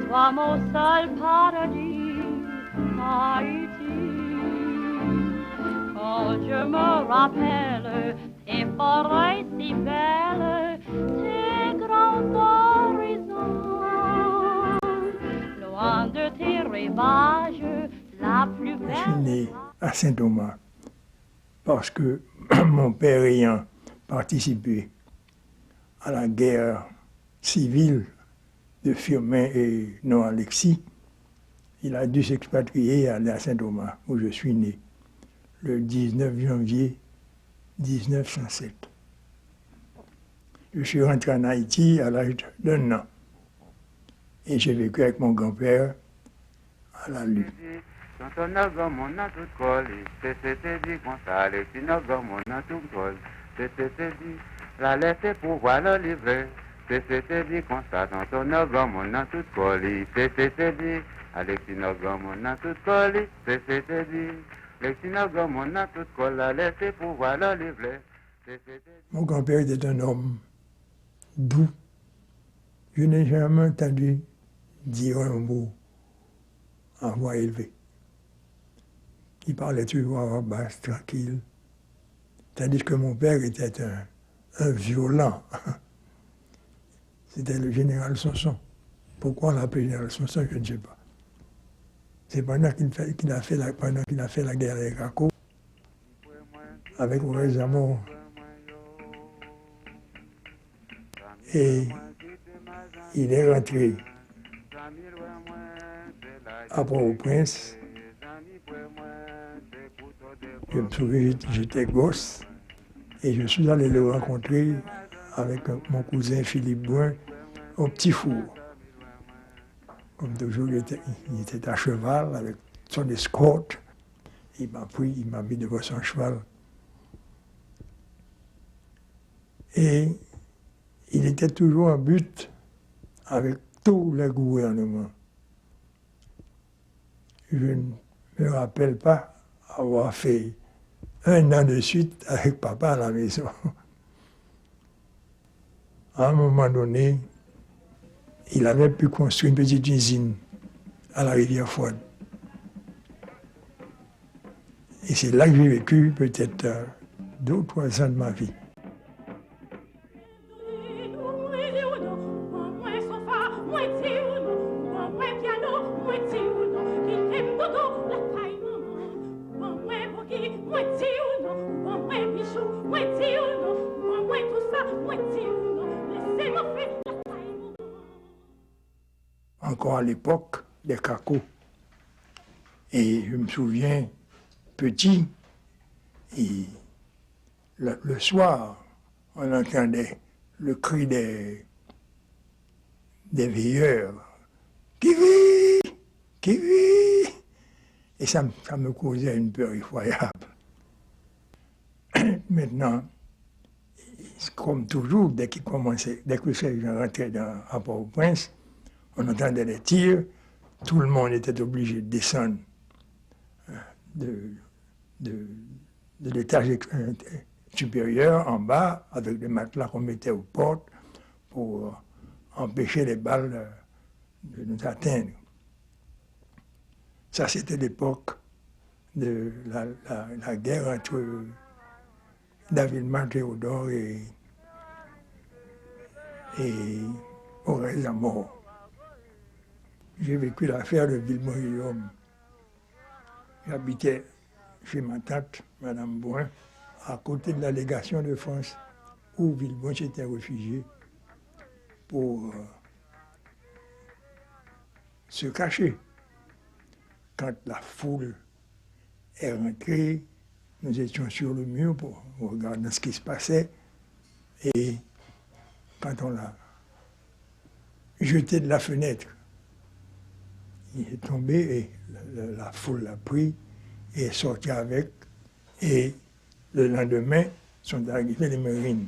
toi mon seul paradis, Haïti. Quand je me rappelle tes forêts si belles, tes grands horizons, loin de tes rivages, la plus belle. Je suis né à Saint-Thomas parce que mon père ayant participé à la guerre civile de Firmin et Noir-Alexis, il a dû s'expatrier et aller à Saint-Thomas, où je suis né, le 19 janvier 1907. Je suis rentré en Haïti à l'âge d'1 an. Et j'ai vécu avec mon grand-père à la Lune. La laisser pour voir le livret. C'est dit qu'on s'attend au nogamon dans toute colis. C'est dit, Alexis nogamon dans toute colis. C'est dit, Alexis nogamon dans toute colis. La laisser pour voir le livret. Mon grand-père était un homme doux. Je n'ai jamais entendu dire un mot en voix élevée. Il parlait toujours à voix basse, tranquille. Tandis que mon père était un violent. C'était le général Sanson. Pourquoi on l'appelait général Sanson, je ne sais pas. C'est pendant qu'il a fait la guerre des Cacos, avec Horace Zamor. Et il est rentré à Port-au-Prince. Je me souviens, j'étais gosse et je suis allé le rencontrer avec mon cousin Philippe Brun au Petit Four. Comme toujours, il était à cheval avec son escorte. Il m'a mis devant son cheval. Et il était toujours en but avec tous les gouvernements. Je ne me rappelle pas avoir fait 1 an de suite avec papa à la maison. À un moment donné, il avait pu construire une petite usine à la rivière Fouad. Et c'est là que j'ai vécu peut-être 2 ou 3 ans de ma vie. Encore à l'époque des Cacos. Et je me souviens, petit, et le soir, on entendait le cri des veilleurs. Kiwi! Kiwi! Et ça me causait une peur effroyable. Maintenant, comme toujours, dès que ces gens rentraient à Port-au-Prince, on entendait les tirs, tout le monde était obligé de descendre de l'étage supérieur en bas avec des matelas qu'on mettait aux portes pour empêcher les balles de nous atteindre. Ça, c'était l'époque de la guerre entre David Théodore et Horace Zamor. J'ai vécu l'affaire de Villemont-Guillaume. J'habitais chez ma tante, Madame Brun, à côté de la légation de France, où Villemont s'était réfugié pour se cacher. Quand la foule est rentrée, nous étions sur le mur pour regarder ce qui se passait. Et quand on l'a jeté de la fenêtre, il est tombé et la foule l'a pris et est sorti avec. Et le lendemain, sont arrivés les Marines.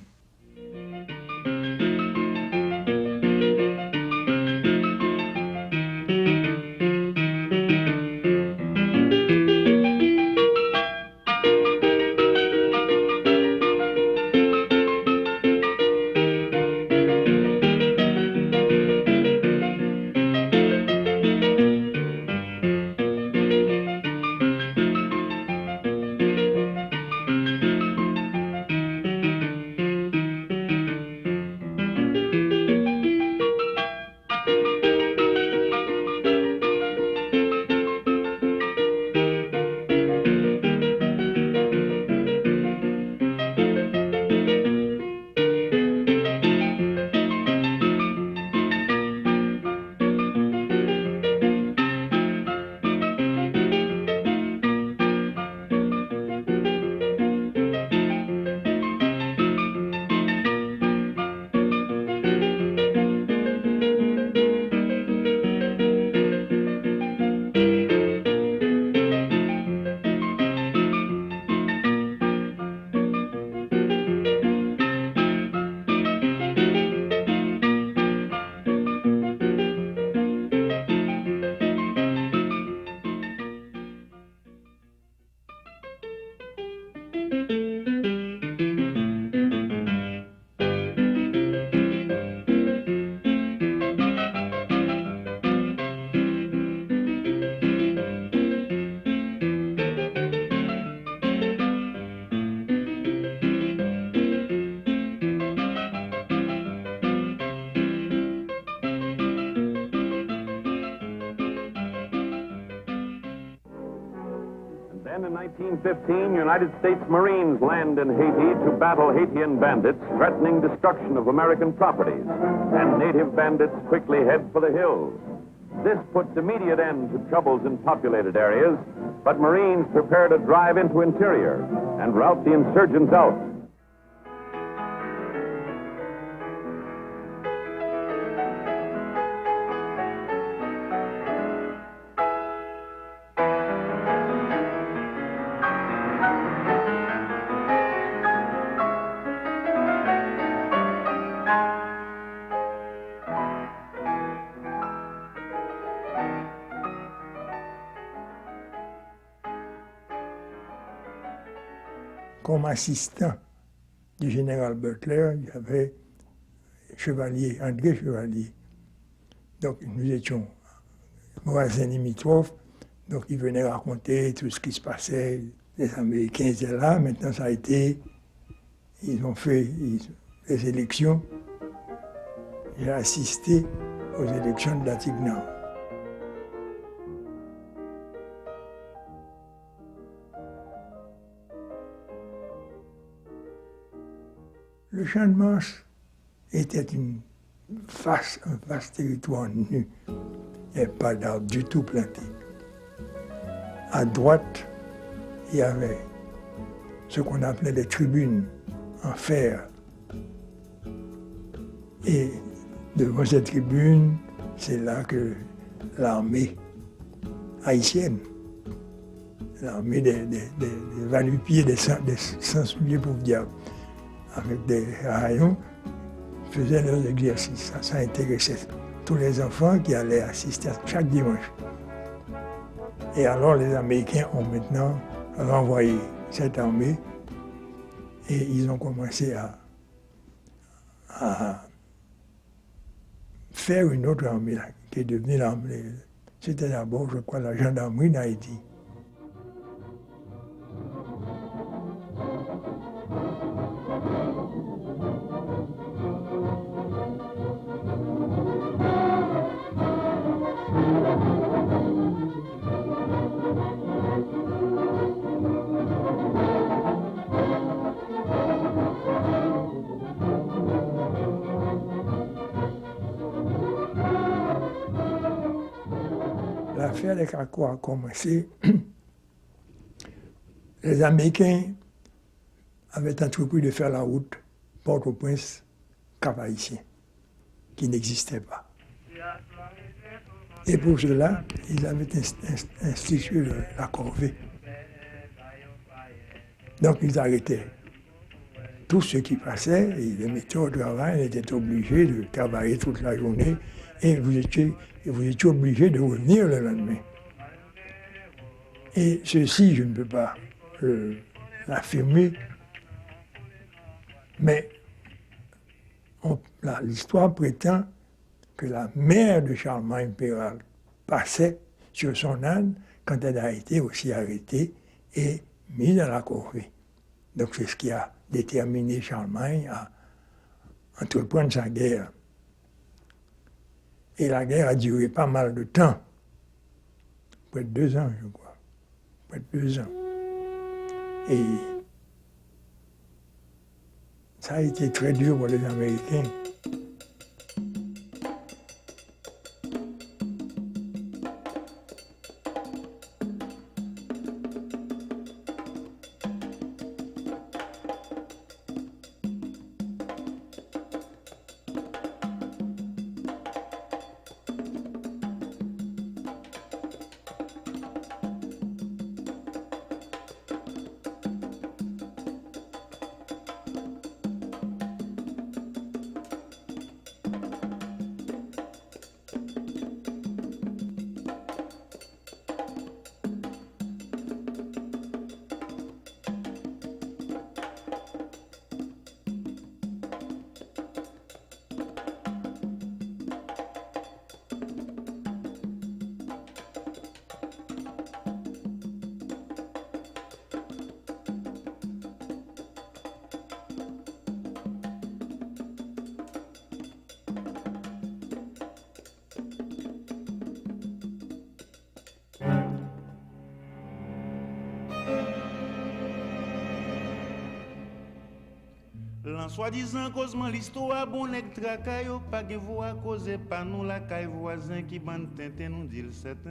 Then in 1915, United States Marines land in Haiti to battle Haitian bandits threatening destruction of American properties, and native bandits quickly head for the hills. This puts immediate end to troubles in populated areas, but Marines prepare to drive into interior and rout the insurgents out. Comme assistant du général Butler, il y avait Chevalier, André Chevalier. Donc nous étions voisins limitrophes, donc il venait raconter tout ce qui se passait. Les Américains étaient là, maintenant ça a été, ils ont fait les élections. J'ai assisté aux élections de l'Attique-Nord. Le Champ de Mars était un vaste territoire nu. Il n'y avait pas d'arbres du tout plantés. À droite, il y avait ce qu'on appelait les tribunes en fer. Et devant ces tribunes, c'est là que l'armée haïtienne, l'armée des va-nu-pieds, des sans-souliers pour diable, avec des rayons, faisaient leurs exercices. Ça intéressait tous les enfants qui allaient assister chaque dimanche. Et alors les Américains ont maintenant renvoyé cette armée et ils ont commencé à faire une autre armée là, qui est devenue l'armée. C'était d'abord, je crois, la gendarmerie d'Haïti. L'affaire des Cacos a commencé. Les Américains avaient entrepris de faire la route Port-au-Prince-Cap-Haïtien, qui n'existait pas. Et pour cela, ils avaient institué la corvée. Donc ils arrêtaient tout ce qui passait, ils les mettaient au travail, ils étaient obligés de travailler toute la journée et vous étiez obligés de revenir le lendemain. Et ceci, je ne peux pas l'affirmer, mais l'histoire prétend que la mère de Charlemagne Péral passait sur son âne quand elle a été aussi arrêtée et mise à la corvée. Donc c'est ce qui a déterminé Charlemagne à entreprendre sa guerre. Et la guerre a duré pas mal de temps, près de 2 ans, je crois, près de 2 ans. Et ça a été très dur pour les Américains. soi-disant causement l'histoire bon nèg traka yo pas gen voix causer pas nous la caille voisin qui bande tintin nous dit le certain.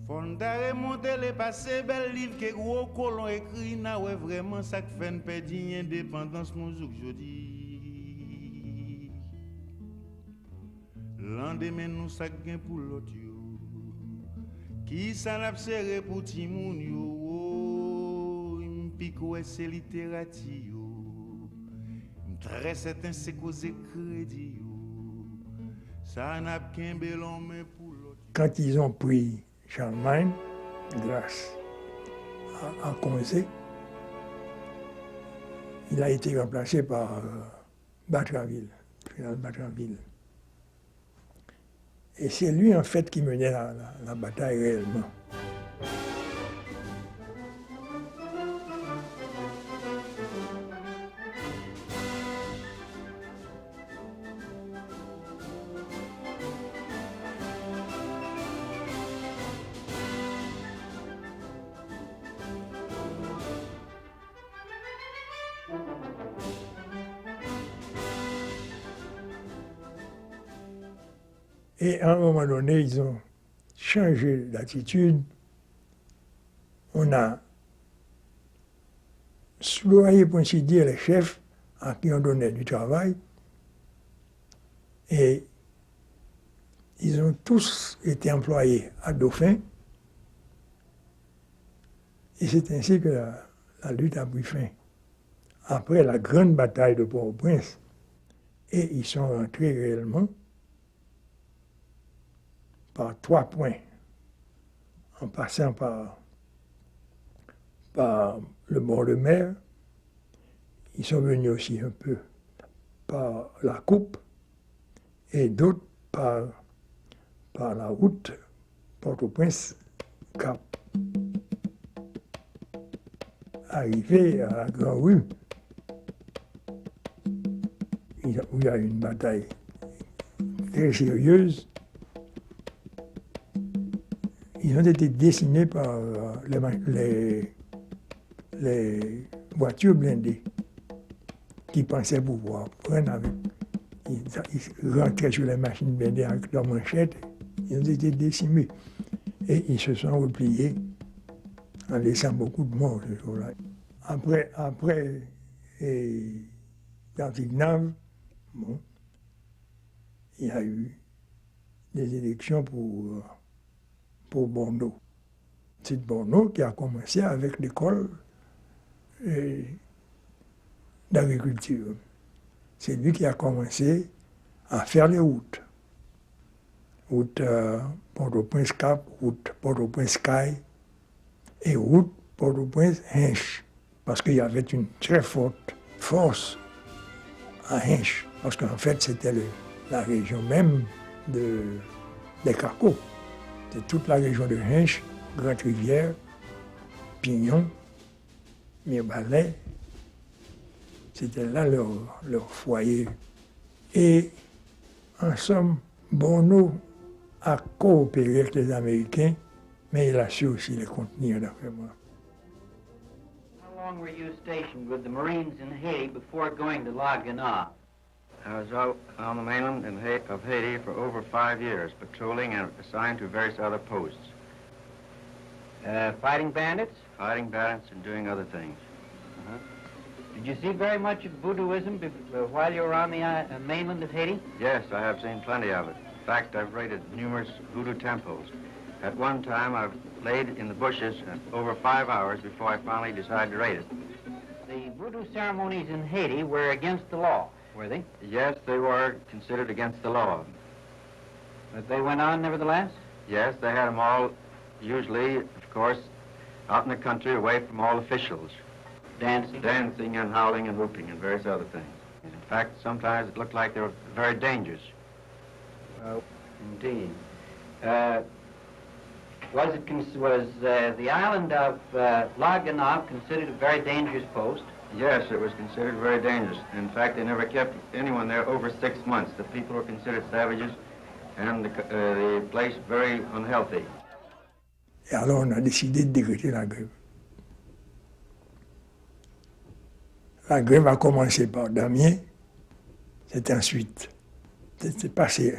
Fondare monter les passé bel livre que gros colon écrit na ouais vraiment ça que fait perdre indépendance nous aujourd'hui. Lendemain nous ça gain pour l'autre yo. Qui ça n'a serré pour ti moun yo. M'pico c'est littérature yo. Très certain c'est cause crédit yo. Ça n'a qu'un bel homme pour l'autre. Quand ils ont pris Charlemagne, grâce à Conzé, il a été remplacé par Batraville, général Batraville. Et c'est lui, en fait, qui menait la bataille réellement. Et à un moment donné, ils ont changé d'attitude. On a soudoyé, pour ainsi dire, les chefs à qui on donnait du travail. Et ils ont tous été employés à Dauphin. Et c'est ainsi que la lutte a pris fin. Après la grande bataille de Port-au-Prince, et ils sont rentrés réellement par 3 points, en passant par le bord de mer. Ils sont venus aussi un peu par la coupe et d'autres par la route Port-au-Prince-Cap. Arrivé à la Grande Rue, où il y a eu une bataille très sérieuse. Ils ont été décimés par les voitures blindées qui pensaient pouvoir prendre avec. Ils rentraient sur les machines blindées avec leurs manchettes. Ils ont été décimés. Et ils se sont repliés en laissant beaucoup de morts ce jour-là. Après Dartignave, bon, il y a eu des élections pour Bordeaux. C'est Bordeaux qui a commencé avec l'école d'agriculture. C'est lui qui a commencé à faire les routes. Route Port-au-Prince-Cap, route Port-au-Prince-Caille et route Port-au-Prince-Hinche. Parce qu'il y avait une très forte force à Hinche. Parce qu'en fait, c'était la région même des Carcos. C'est toute la région de Hinche, Grande-Rivière, Pignon, Mirbalais. C'était là leur foyer. Et en somme, Borno a coopéré avec les Américains, mais il a su aussi les contenir, d'après moi. How long were you stationed with the Marines in Haiti before going to La Gonâve? I was out on the mainland of Haiti for over 5 years, patrolling and assigned to various other posts. Fighting bandits? Fighting bandits and doing other things. Did you see very much of voodooism while you were on the mainland of Haiti? Yes, I have seen plenty of it. In fact, I've raided numerous voodoo temples. At one time, I've laid in the bushes over 5 hours before I finally decided to raid it. The voodoo ceremonies in Haiti were against the law, were they? Yes, they were considered against the law. But they went on nevertheless? Yes, they had them all, usually, of course, out in the country away from all officials. Dancing? Dancing and howling and whooping and various other things. In fact, sometimes it looked like they were very dangerous. Indeed. Was the island of La Gonâve considered a very dangerous post? Yes, it was considered very dangerous. In fact, they never kept anyone there over 6 months. The people were considered savages and the place very unhealthy. Et alors on a décidé de décréter la grève. La grève a commencé par Damien, c'est ensuite, c'est passé,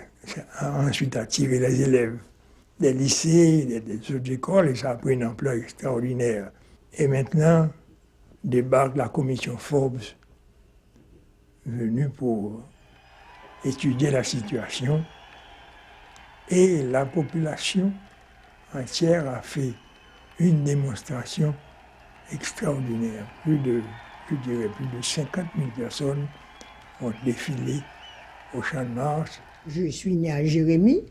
ensuite à tirer les élèves des lycées, des autres écoles, et ça a pris une ampleur extraordinaire. Et maintenant, débarque la commission Forbes, venue pour étudier la situation, et la population entière a fait une démonstration extraordinaire. Plus de 50 000 personnes ont défilé au Champ de Mars. Je suis né à Jérémie,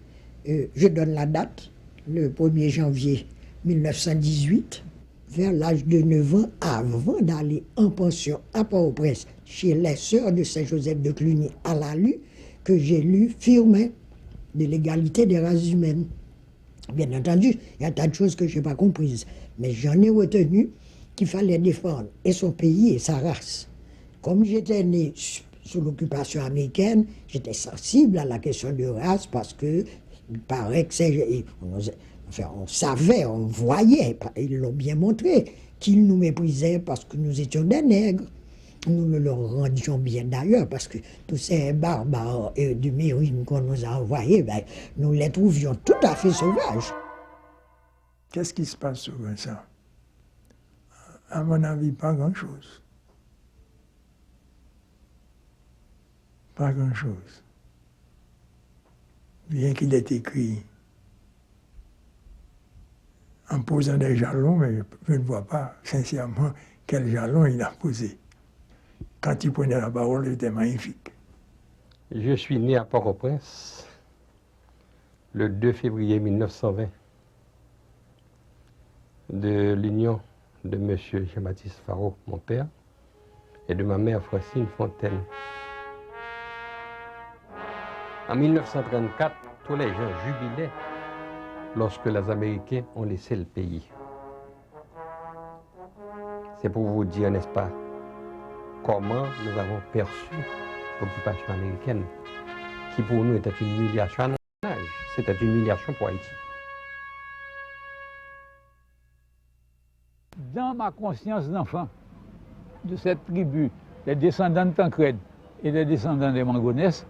je donne la date, le 1er janvier 1918, vers l'âge de 9 ans, avant d'aller en pension à Port-au-Prince, chez les sœurs de Saint-Joseph de Cluny à la Lue, que j'ai lu Firmin de l'égalité des races humaines. Bien entendu, il y a tas de choses que je n'ai pas comprises, mais j'en ai retenu qu'il fallait défendre et son pays et sa race. Comme j'étais né sous l'occupation américaine, j'étais sensible à la question de race parce que il paraît que c'est... Enfin, on savait, on voyait, ils l'ont bien montré, qu'ils nous méprisaient parce que nous étions des nègres. Nous ne leur rendions bien d'ailleurs parce que tous ces barbares du Mérine qu'on nous a envoyés, ben, nous les trouvions tout à fait sauvages. Qu'est-ce qui se passe sur ça? À mon avis, pas grand-chose. Pas grand-chose. Bien qu'il ait écrit en posant des jalons, mais je ne vois pas sincèrement quel jalon il a posé. Quand il prenait la parole, c'était magnifique. Je suis né à Port-au-Prince le 2 février 1920 de l'union de M. Jean-Baptiste Faro, mon père, et de ma mère Francine Fontaine. En 1934, tous les gens jubilaient lorsque les Américains ont laissé le pays. C'est pour vous dire, n'est-ce pas, comment nous avons perçu l'occupation américaine, qui pour nous était une humiliation à notre âge. C'était une humiliation pour Haïti. Dans ma conscience d'enfant, de cette tribu, les descendants de Tancred et les descendants des Mangonès,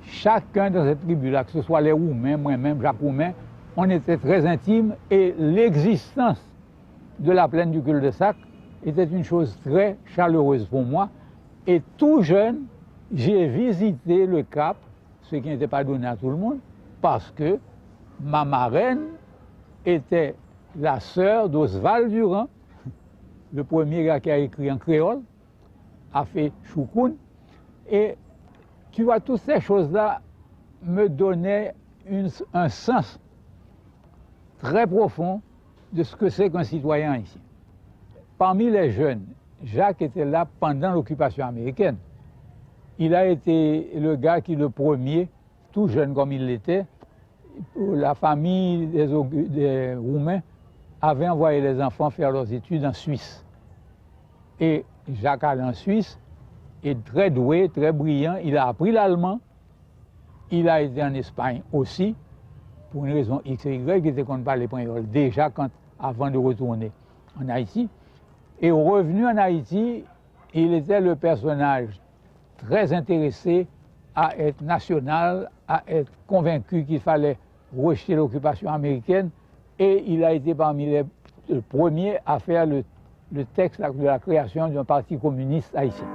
chacun dans cette tribu-là, que ce soit les Roumains, moi-même, Jacques Roumain, on était très intimes et l'existence de la plaine du cul-de-sac était une chose très chaleureuse pour moi. Et tout jeune, j'ai visité le Cap, ce qui n'était pas donné à tout le monde, parce que ma marraine était la sœur d'Oswald Durand, le premier gars qui a écrit en créole, a fait Choukoun. Et tu vois, toutes ces choses-là me donnaient un sens très profond de ce que c'est qu'un citoyen haïtien. Parmi les jeunes, Jacques était là pendant l'occupation américaine. Il a été le gars qui, le premier, tout jeune comme il l'était, la famille des Roumains avait envoyé les enfants faire leurs études en Suisse. Et Jacques allait en Suisse, et très doué, très brillant, il a appris l'allemand. Il a été en Espagne aussi, pour une raison X et Y, qui était qu'on ne parlait pas déjà avant de retourner en Haïti. Et revenu en Haïti, il était le personnage très intéressé à être national, à être convaincu qu'il fallait rejeter l'occupation américaine, et il a été parmi les premiers à faire le texte de la création d'un parti communiste haïtien.